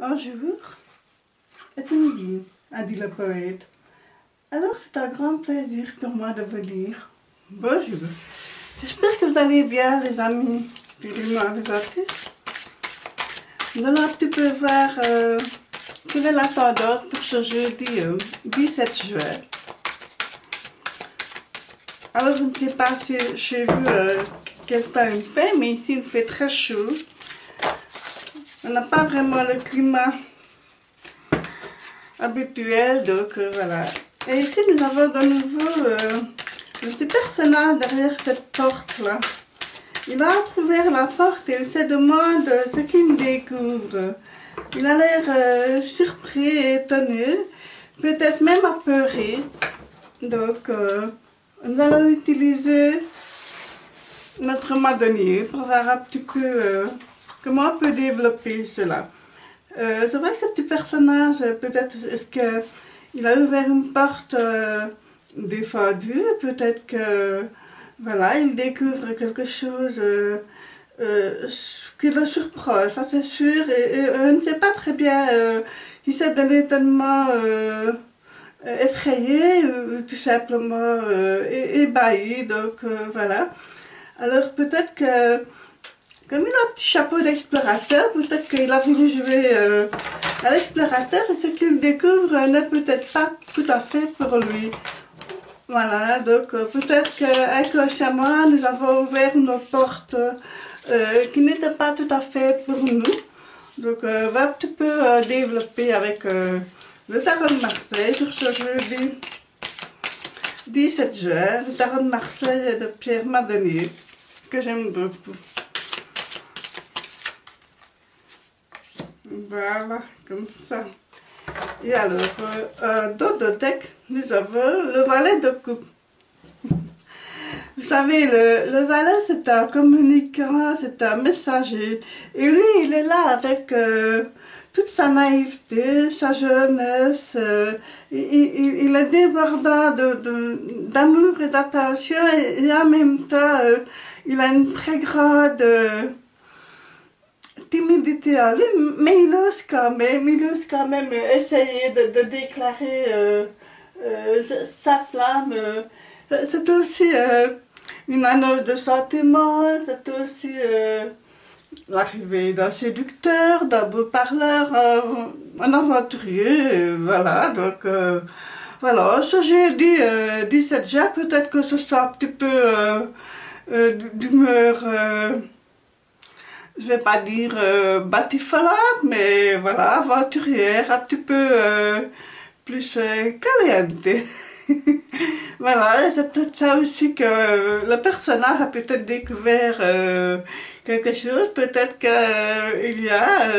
Un jour est une vie, a dit le poète. Alors c'est un grand plaisir pour moi de vous dire bonjour. J'espère que vous allez bien, les amis, les artistes. Nous allons un petit peu voir quelle est la tendance pour ce jeudi 17 juin. Alors je ne sais pas si chez vous quel temps il fait, mais ici il fait très chaud. On n'a pas vraiment le climat habituel, donc voilà. Et ici nous avons de nouveau le petit personnage derrière cette porte-là. Il a ouvert la porte et il se demande ce qu'il découvre. Il a l'air surpris et étonné, peut-être même apeuré. Donc nous allons utiliser notre madonnier pour voir un petit peu comment on peut développer cela. C'est vrai que ce petit personnage, peut-être est-ce qu'il a ouvert une porte défendue, peut-être que voilà, il découvre quelque chose qui le surprend, ça c'est sûr, et on ne sait pas très bien si c'est de l'étonnement effrayé ou tout simplement ébahi, donc voilà. Alors peut-être que comme il a un petit chapeau d'explorateur, peut-être qu'il a voulu jouer à l'explorateur et ce qu'il découvre n'est peut-être pas tout à fait pour lui. Voilà, donc peut-être qu'inconsciemment nous avons ouvert nos portes qui n'étaient pas tout à fait pour nous. Donc on va un petit peu développer avec le tarot de Marseille sur ce jeudi 17 juin. Le tarot de Marseille de Pierre Madonnier, que j'aime beaucoup. Voilà, comme ça. Et alors, dans le deck, nous avons le valet de coupe. Vous savez, le valet, c'est un communicant, c'est un messager. Et lui, il est là avec toute sa naïveté, sa jeunesse. Il est débordant d'amour et d'attention. Et en même temps, il a une très grande timidité à lui, mais il ose quand même essayer de déclarer sa flamme. C'est aussi une annonce de sentiment, c'est aussi l'arrivée d'un séducteur, d'un beau parleur, un aventurier, voilà, donc voilà, ce jeudi 17 juin, peut-être que ce sera un petit peu d'humeur, je vais pas dire batifolante, mais voilà, aventurière, un petit peu plus caliente. Voilà, c'est peut-être ça aussi que le personnage a peut-être découvert quelque chose, peut-être qu'il y a...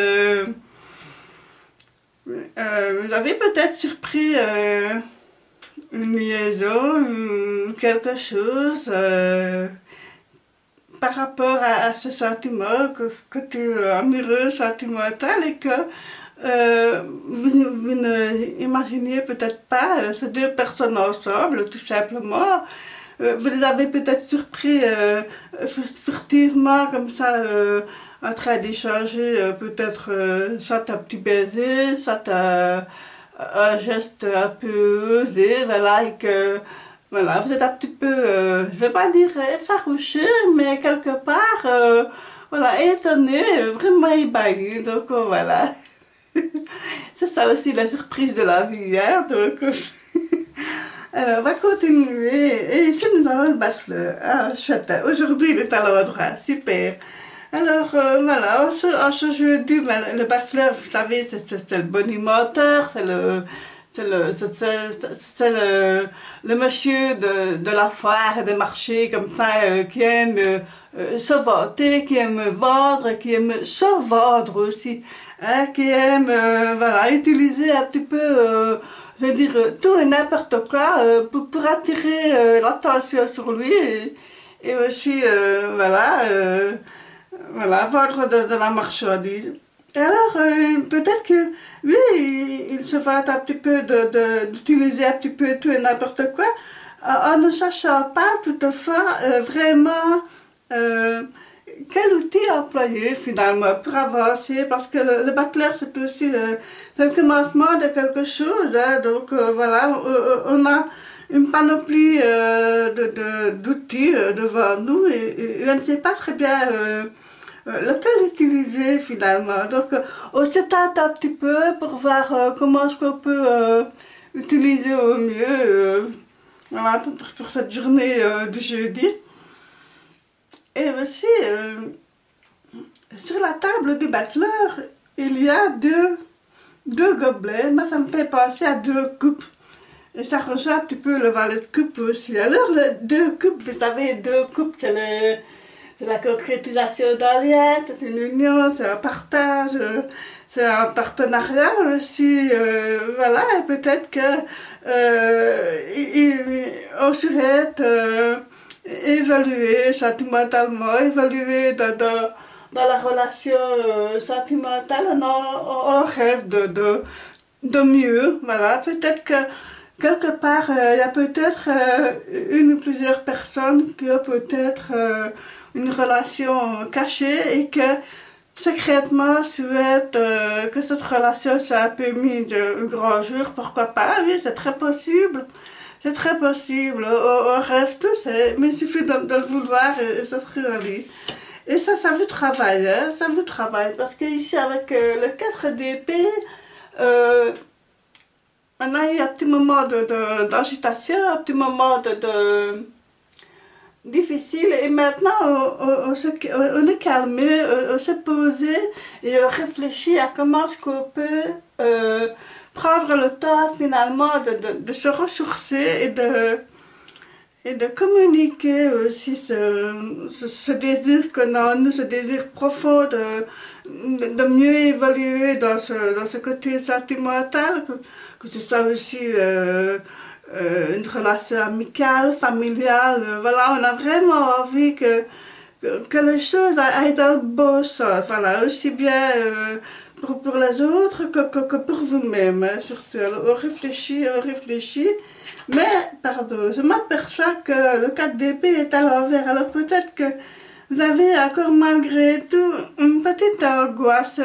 vous avez peut-être surpris une liaison, quelque chose... par rapport à ce sentiment, côté amoureux, sentimental, et que vous n'imaginez peut-être pas ces deux personnes ensemble, tout simplement. Vous les avez peut-être surpris furtivement, comme ça, en train d'échanger, peut-être soit un petit baiser, soit un geste un peu osé, voilà, et que... Voilà, vous êtes un petit peu, je ne vais pas dire effarouché, mais quelque part, voilà, étonné, vraiment ébahi, donc voilà. C'est ça aussi la surprise de la vie, hein, donc... Alors, on va continuer, et ici nous avons le bachelor, ah, chouette, aujourd'hui il est à l'endroit, super. Alors, voilà, en ce jeudi, le bachelor, vous savez, c'est le bonimenteur, c'est le monsieur de la foire et des marchés comme ça qui aime se vanter, qui aime vendre, qui aime se vendre aussi, hein, qui aime voilà, utiliser un petit peu, je veux dire, tout et n'importe quoi pour attirer l'attention sur lui et aussi, voilà, voilà, vendre de la marchandise. Et alors, peut-être que, oui, il se vante un petit peu d'utiliser un petit peu tout et n'importe quoi, en ne sachant pas toutefois vraiment quel outil employer finalement pour avancer, parce que le bachelor c'est aussi c'est le commencement de quelque chose, hein, donc voilà, on a une panoplie d'outils devant nous et on ne sait pas très bien lequel utiliser finalement. Donc on se tâte un petit peu pour voir comment est-ce qu'on peut utiliser au mieux voilà, pour cette journée du jeudi. Et aussi, sur la table du bachelor, il y a deux gobelets. Moi, ça me fait penser à deux coupes. Et ça rejoint un petit peu le valet de coupe aussi. Alors, les deux coupes, vous savez, deux coupes, c'est la concrétisation d'un lien, c'est une union, c'est un partage, c'est un partenariat aussi. Voilà, et peut-être que on souhaite évoluer sentimentalement, évoluer dans la relation sentimentale, on rêve de mieux, voilà, peut-être que quelque part, il y a peut-être une ou plusieurs personnes qui ont peut-être une relation cachée et que secrètement souhaitent que cette relation soit un peu mise au grand jour, pourquoi pas, oui, c'est très possible. C'est très possible, on rêve tous, mais il suffit de le vouloir et ça se réalise. Et ça vous travaille, hein, ça vous travaille, parce qu'ici avec le 4 d'épée, maintenant il y a un petit moment d'agitation, un petit moment difficile, et maintenant on est calmé, on s'est posé et on réfléchit à comment est-ce qu'on peut prendre le temps finalement de se ressourcer et de communiquer aussi ce désir qu'on a en nous, ce désir profond de mieux évoluer dans ce côté sentimental, que ce soit aussi une relation amicale, familiale, voilà, on a vraiment envie que les choses aillent dans le bon sens, voilà, aussi bien pour les autres que pour vous-même, hein, surtout. Alors, on réfléchit, mais, pardon, je m'aperçois que le 4 d'épée est à l'envers, alors peut-être que vous avez encore malgré tout une petite angoisse,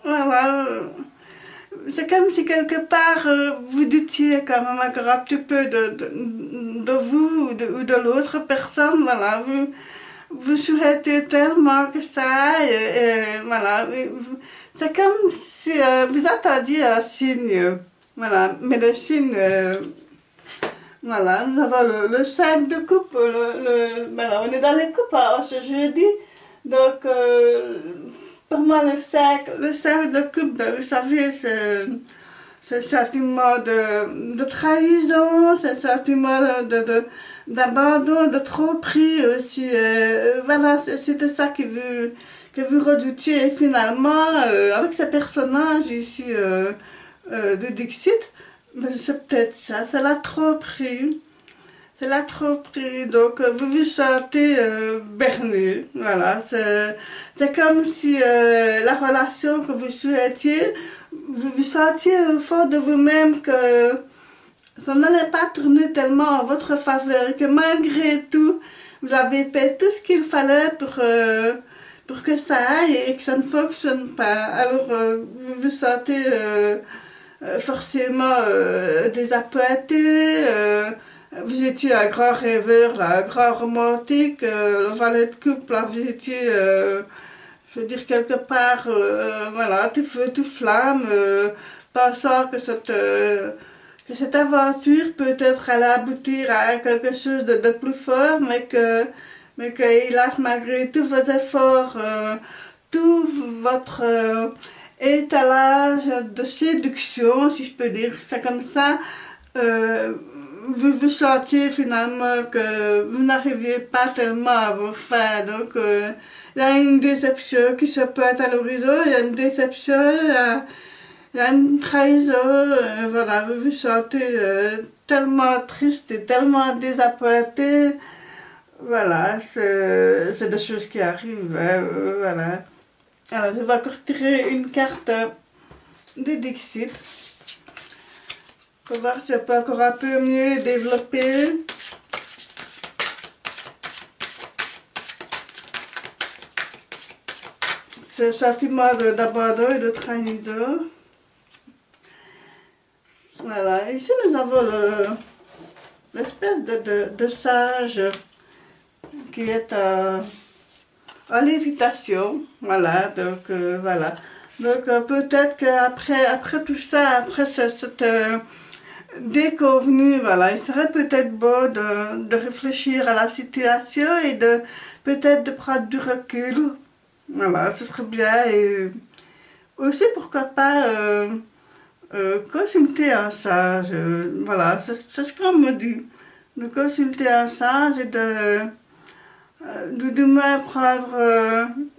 voilà, c'est comme si quelque part vous doutiez quand même encore un petit peu de vous ou de l'autre personne, voilà, vous souhaitez tellement que ça aille, et voilà, c'est comme si vous attendiez un signe, voilà, mais le signe, voilà, nous avons le 5 de coupe, voilà, on est dans les coupes hein, ce jeudi, donc pour moi le 5 de coupe, ben, vous savez, c'est le sentiment de trahison, c'est le sentiment d'abandon, de tromperie aussi. Voilà, c'était ça que vous redoutiez. Et finalement, avec ce personnage ici de Dixit, c'est peut-être ça, c'est la tromperie. C'est la tromperie, donc vous vous sentez berné, voilà, c'est comme si la relation que vous souhaitiez, vous vous sentiez au fond de vous-même que ça n'allait pas tourner tellement en votre faveur, que malgré tout, vous avez fait tout ce qu'il fallait pour que ça aille et que ça ne fonctionne pas. Alors vous vous sentez forcément désappointé, vous étiez un grand rêveur, là, un grand romantique, le valet de coupe, là, vous étiez, je veux dire, quelque part, voilà, tout feu, tout flamme, pensant que cette aventure peut-être allait aboutir à quelque chose de plus fort, mais que hélas, malgré tous vos efforts, tout votre étalage de séduction, si je peux dire ça comme ça, vous vous sentiez finalement que vous n'arriviez pas tellement à vos fins. Donc, il y a une déception qui se pointe à l'horizon, il y a une déception, il y a une trahison, voilà, vous vous sentez tellement triste et tellement désappointé. Voilà, c'est des choses qui arrivent, hein, voilà. Alors, je vais encore tirer une carte de Dixit. Pour voir si je peux encore un peu mieux développer. ce sentiment d'abandon et de trahison. Voilà, ici nous avons l'espèce de sage qui est en lévitation. Voilà, donc voilà. Donc peut-être qu'après tout ça, après cette déconvenue, voilà, il serait peut-être bon de réfléchir à la situation et peut-être de prendre du recul. Voilà, ce serait bien. Et aussi, pourquoi pas consulter un sage. Voilà, c'est ce qu'on me dit. De consulter un sage et de moins prendre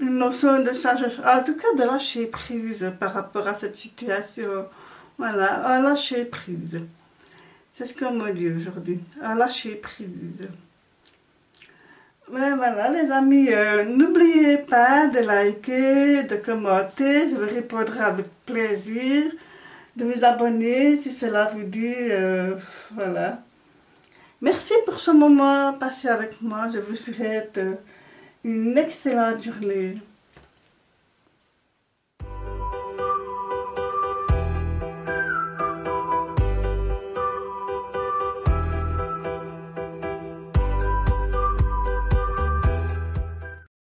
une notion de sagesse. En tout cas, de lâcher prise par rapport à cette situation. Voilà, à lâcher prise. C'est ce qu'on me dit aujourd'hui. À lâcher prise. Ouais, voilà les amis, n'oubliez pas de liker, de commenter, je vous répondrai avec plaisir, de vous abonner si cela vous dit, voilà. Merci pour ce moment passé avec moi, je vous souhaite une excellente journée.